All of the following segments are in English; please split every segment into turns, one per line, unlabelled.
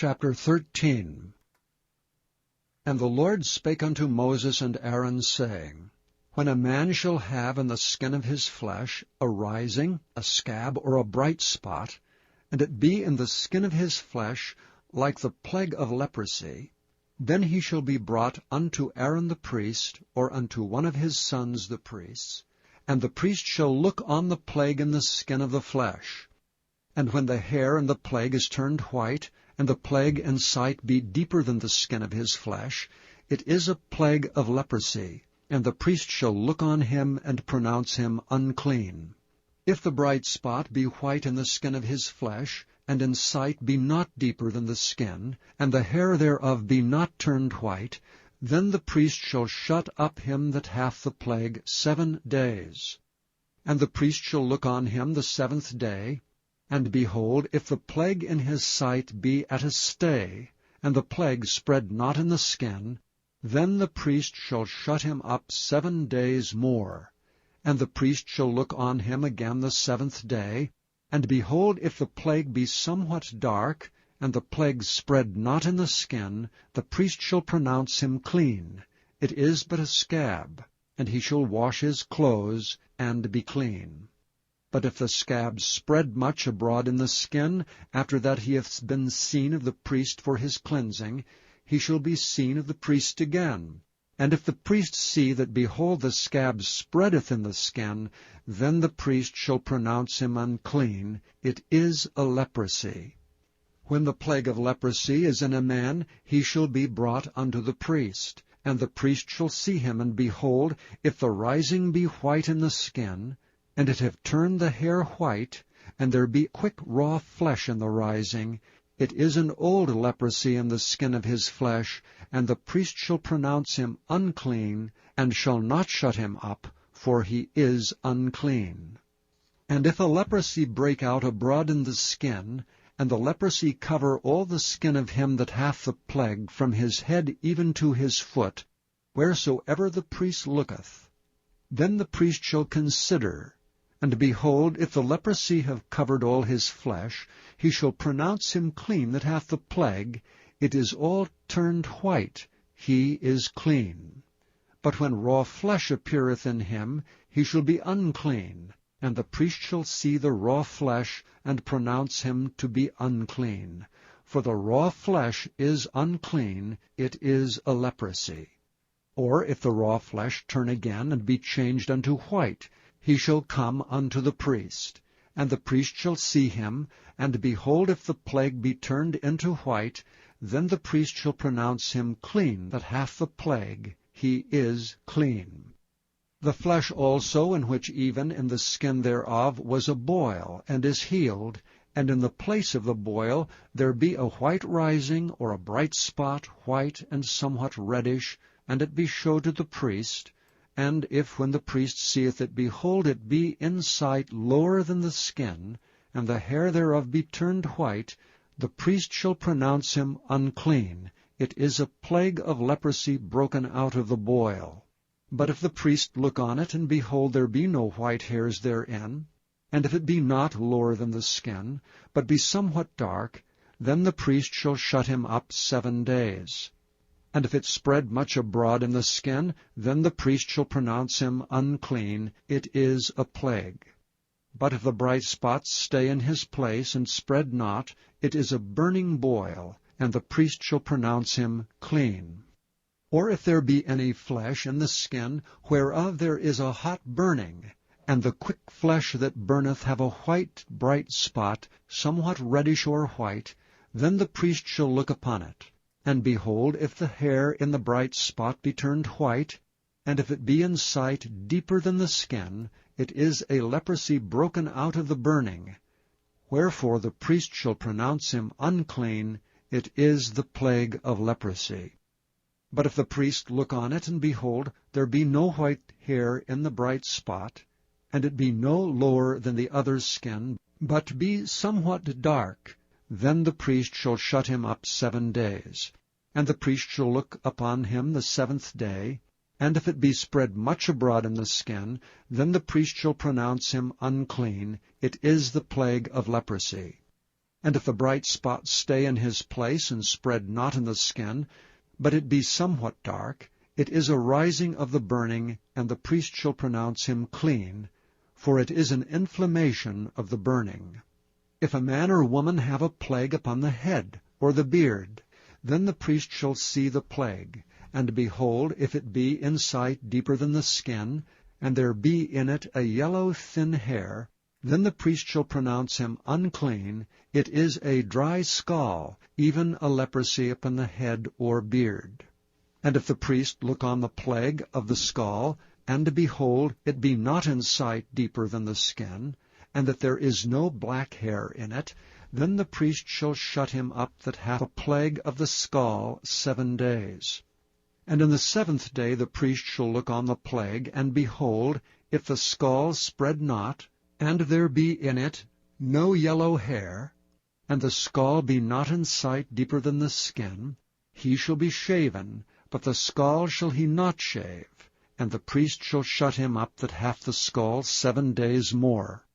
chapter 13. And the Lord spake unto Moses and Aaron, saying, When a man shall have in the skin of his flesh a rising, a scab, or a bright spot, and it be in the skin of his flesh like the plague of leprosy, then he shall be brought unto Aaron the priest, or unto one of his sons the priests, and the priest shall look on the plague in the skin of the flesh. And when the hair in the plague is turned white, and the plague in sight be deeper than the skin of his flesh, it is a plague of leprosy, and the priest shall look on him and pronounce him unclean. If the bright spot be white in the skin of his flesh, and in sight be not deeper than the skin, and the hair thereof be not turned white, then the priest shall shut up him that hath the plague 7 days. And the priest shall look on him the 7th day, and behold, if the plague in his sight be at a stay, and the plague spread not in the skin, then the priest shall shut him up 7 days more. And the priest shall look on him again the 7th day, and behold, if the plague be somewhat dark, and the plague spread not in the skin, the priest shall pronounce him clean. It is but a scab, and he shall wash his clothes, and be clean. But if the scab spread much abroad in the skin, after that he hath been seen of the priest for his cleansing, he shall be seen of the priest again. And if the priest see that, behold, the scab spreadeth in the skin, then the priest shall pronounce him unclean. It is a leprosy. When the plague of leprosy is in a man, he shall be brought unto the priest. And the priest shall see him, and behold, if the rising be white in the skin, and it have turned the hair white, and there be quick raw flesh in the rising, it is an old leprosy in the skin of his flesh, and the priest shall pronounce him unclean, and shall not shut him up, for he is unclean. And if a leprosy break out abroad in the skin, and the leprosy cover all the skin of him that hath the plague, from his head even to his foot, wheresoever the priest looketh, then the priest shall consider, and behold, if the leprosy have covered all his flesh, he shall pronounce him clean that hath the plague. It is all turned white, he is clean. But when raw flesh appeareth in him, he shall be unclean, and the priest shall see the raw flesh, and pronounce him to be unclean. For the raw flesh is unclean, it is a leprosy. Or if the raw flesh turn again, and be changed unto white, he shall come unto the priest. And the priest shall see him, and behold, if the plague be turned into white, then the priest shall pronounce him clean that hath the plague. He is clean. The flesh also, in which even in the skin thereof was a boil, and is healed, and in the place of the boil there be a white rising, or a bright spot, white and somewhat reddish, and it be showed to the priest, and if when the priest seeth it, behold, it be in sight lower than the skin, and the hair thereof be turned white, the priest shall pronounce him unclean. It is a plague of leprosy broken out of the boil. But if the priest look on it, and behold, there be no white hairs therein, and if it be not lower than the skin, but be somewhat dark, then the priest shall shut him up 7 days. And if it spread much abroad in the skin, then the priest shall pronounce him unclean. It is a plague. But if the bright spots stay in his place, and spread not, it is a burning boil, and the priest shall pronounce him clean. Or if there be any flesh in the skin, whereof there is a hot burning, and the quick flesh that burneth have a white bright spot, somewhat reddish or white, then the priest shall look upon it. And behold, if the hair in the bright spot be turned white, and if it be in sight deeper than the skin, it is a leprosy broken out of the burning. Wherefore the priest shall pronounce him unclean. It is the plague of leprosy. But if the priest look on it, and behold, there be no white hair in the bright spot, and it be no lower than the other skin, but be somewhat dark, then the priest shall shut him up 7 days. And the priest shall look upon him the 7th day, and if it be spread much abroad in the skin, then the priest shall pronounce him unclean. It is the plague of leprosy. And if the bright spot stay in his place, and spread not in the skin, but it be somewhat dark, it is a rising of the burning, and the priest shall pronounce him clean, for it is an inflammation of the burning. If a man or woman have a plague upon the head, or the beard, then the priest shall see the plague, and behold, if it be in sight deeper than the skin, and there be in it a yellow thin hair, then the priest shall pronounce him unclean. It is a dry scall, even a leprosy upon the head or beard. And if the priest look on the plague of the scall, and behold, it be not in sight deeper than the skin, and that there is no black hair in it, then the priest shall shut him up that hath a plague of the scall 7 days. And in the 7th day the priest shall look on the plague, and behold, if the scall spread not, and there be in it no yellow hair, and the scall be not in sight deeper than the skin, he shall be shaven, but the scall shall he not shave, and the priest shall shut him up that hath the scall 7 days more.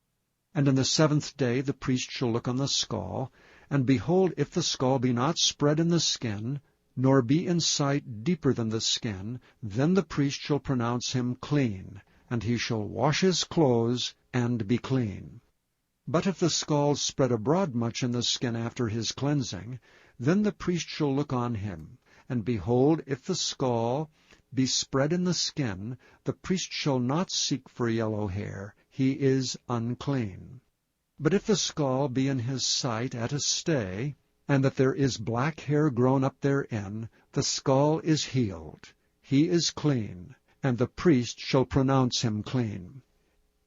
And in the 7th day the priest shall look on the scall, and behold, if the scall be not spread in the skin, nor be in sight deeper than the skin, then the priest shall pronounce him clean, and he shall wash his clothes, and be clean. But if the scall spread abroad much in the skin after his cleansing, then the priest shall look on him, and behold, if the scall be spread in the skin, the priest shall not seek for yellow hair, he is unclean. But if the scall be in his sight at a stay, and that there is black hair grown up therein, the scall is healed, he is clean, and the priest shall pronounce him clean.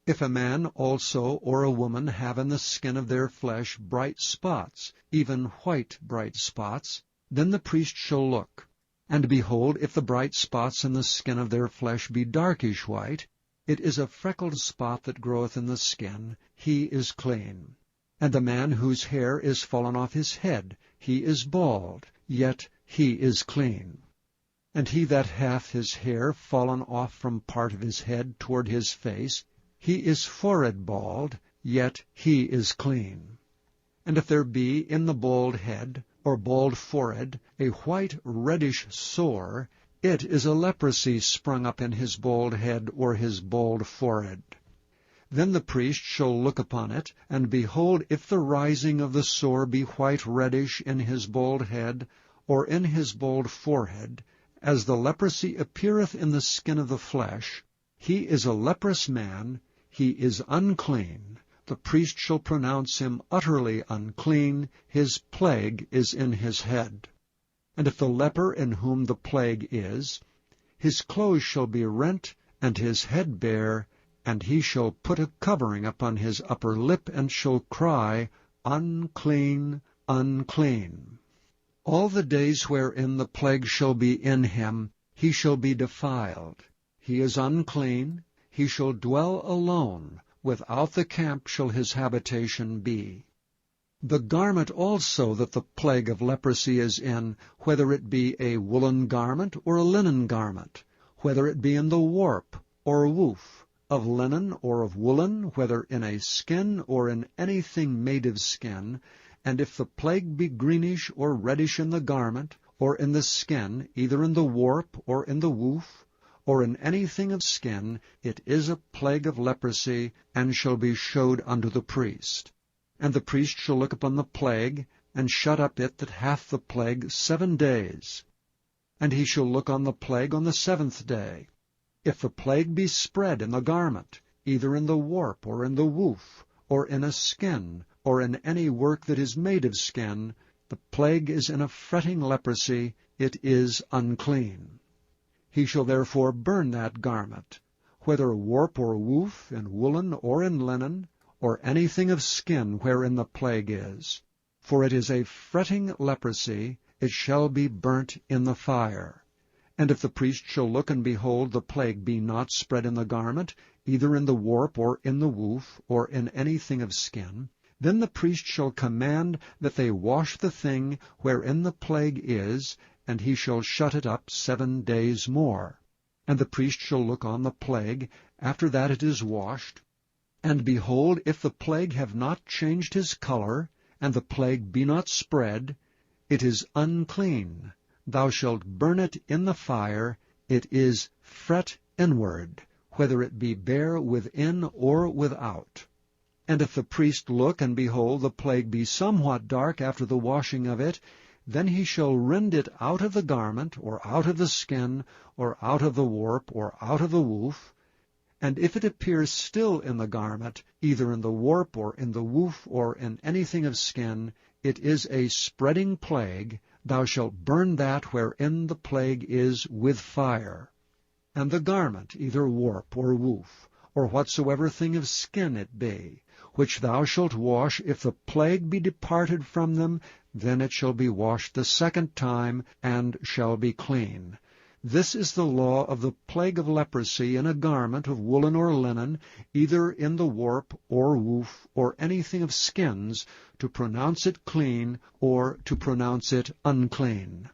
If a man also or a woman have in the skin of their flesh bright spots, even white bright spots, then the priest shall look. And behold, if the bright spots in the skin of their flesh be darkish white, it is a freckled spot that groweth in the skin, he is clean. And a man whose hair is fallen off his head, he is bald, yet he is clean. And he that hath his hair fallen off from part of his head toward his face, he is forehead bald, yet he is clean. And if there be in the bald head, or bald forehead, a white reddish sore, it is a leprosy sprung up in his bald head or his bald forehead. Then the priest shall look upon it, and behold, if the rising of the sore be white reddish in his bald head, or in his bald forehead, as the leprosy appeareth in the skin of the flesh, he is a leprous man, he is unclean. The priest shall pronounce him utterly unclean, his plague is in his head. And if the leper in whom the plague is, his clothes shall be rent, and his head bare, and he shall put a covering upon his upper lip, and shall cry, Unclean, unclean. All the days wherein the plague shall be in him, he shall be defiled. He is unclean, he shall dwell alone, without the camp shall his habitation be. The garment also that the plague of leprosy is in, whether it be a woolen garment or a linen garment, whether it be in the warp or woof, of linen or of woolen, whether in a skin or in anything made of skin, and if the plague be greenish or reddish in the garment, or in the skin, either in the warp or in the woof, or in anything of skin, it is a plague of leprosy, and shall be showed unto the priest. And the priest shall look upon the plague, and shut up it that hath the plague 7 days. And he shall look on the plague on the 7th day. If the plague be spread in the garment, either in the warp or in the woof, or in a skin, or in any work that is made of skin, the plague is in a fretting leprosy, it is unclean. He shall therefore burn that garment, whether warp or woof, in woolen or in linen, or anything of skin wherein the plague is. For it is a fretting leprosy, it shall be burnt in the fire. And if the priest shall look and behold the plague be not spread in the garment, either in the warp or in the woof, or in anything of skin, then the priest shall command that they wash the thing wherein the plague is, and he shall shut it up 7 days more. And the priest shall look on the plague, after that it is washed, and behold, if the plague have not changed his color, and the plague be not spread, it is unclean. Thou shalt burn it in the fire. It is fret inward, whether it be bare within or without. And if the priest look, and behold, the plague be somewhat dark after the washing of it, then he shall rend it out of the garment, or out of the skin, or out of the warp, or out of the woof. And if it appears still in the garment, either in the warp, or in the woof, or in anything of skin, it is a spreading plague. Thou shalt burn that wherein the plague is with fire. And the garment, either warp or woof, or whatsoever thing of skin it be, which thou shalt wash, if the plague be departed from them, then it shall be washed the second time, and shall be clean. This is the law of the plague of leprosy in a garment of woolen or linen, either in the warp or woof, or anything of skins, to pronounce it clean, or to pronounce it unclean.